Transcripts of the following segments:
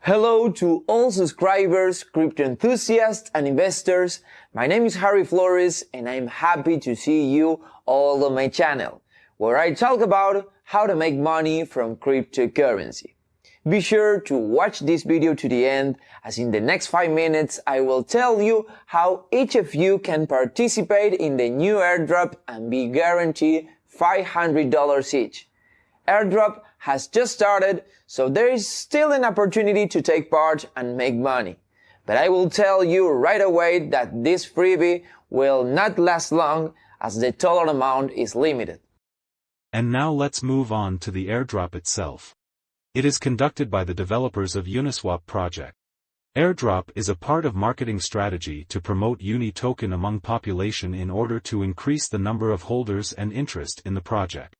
Hello to all subscribers, crypto enthusiasts and investors. My name is Harry Flores and I'm happy to see you all on my channel, where I talk about how to make money from cryptocurrency. Be sure to watch this video to the end, as in the next 5 minutes I will tell you how each of you can participate in the new airdrop and be guaranteed $500 each. Airdrop has just started, so there is still an opportunity to take part and make money. But I will tell you right away that this freebie will not last long, as the total amount is limited. And now let's move on to the airdrop itself. It is conducted by the developers of Uniswap project. Airdrop is a part of marketing strategy to promote Uni token among population in order to increase the number of holders and interest in the project.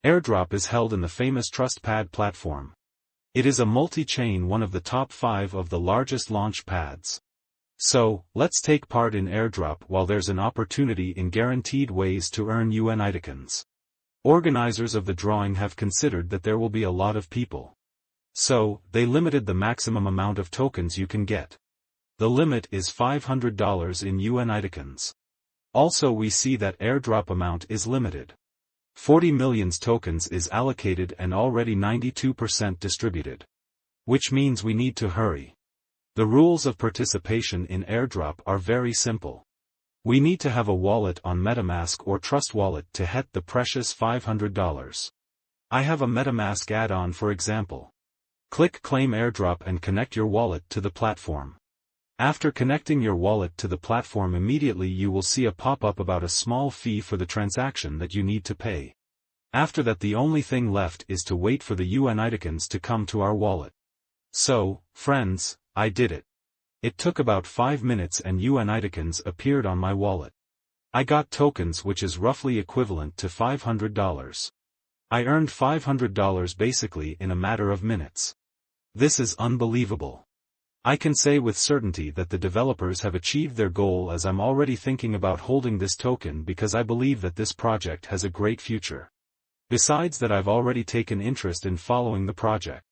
Airdrop is held in the famous TrustPad platform. It is a multi-chain, one of the top 5 of the largest launch pads. So, let's take part in airdrop while there's an opportunity in guaranteed ways to earn UN tokens. Organizers of the drawing have considered that there will be a lot of people. So, they limited the maximum amount of tokens you can get. The limit is $500 in UN tokens. Also, we see that airdrop amount is limited. 40 million tokens is allocated and already 92% distributed. Which means we need to hurry. The rules of participation in airdrop are very simple. We need to have a wallet on MetaMask or Trust Wallet to get the precious $500. I have a MetaMask add-on, for example. Click Claim Airdrop and connect your wallet to the platform. After connecting your wallet to the platform, immediately you will see a pop-up about a small fee for the transaction that you need to pay. After that, the only thing left is to wait for the UN tokens to come to our wallet. So, friends, I did it. It took about 5 minutes and UN tokens appeared on my wallet. I got tokens, which is roughly equivalent to $500. I earned $500 basically in a matter of minutes. This is unbelievable. I can say with certainty that the developers have achieved their goal, as I'm already thinking about holding this token because I believe that this project has a great future. Besides that, I've already taken interest in following the project.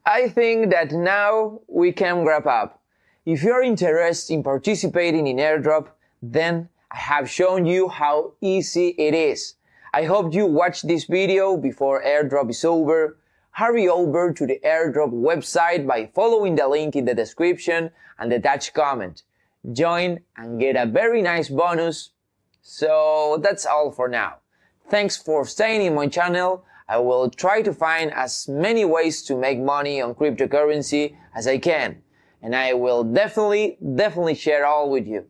I think that now we can wrap up. If you're interested in participating in airdrop, then I have shown you how easy it is. I hope you watch this video before airdrop is over. Hurry over to the airdrop website by following the link in the description and the attached comment. Join and get a very nice bonus. So that's all for now. Thanks for staying in my channel. I will try to find as many ways to make money on cryptocurrency as I can. And I will definitely share all with you.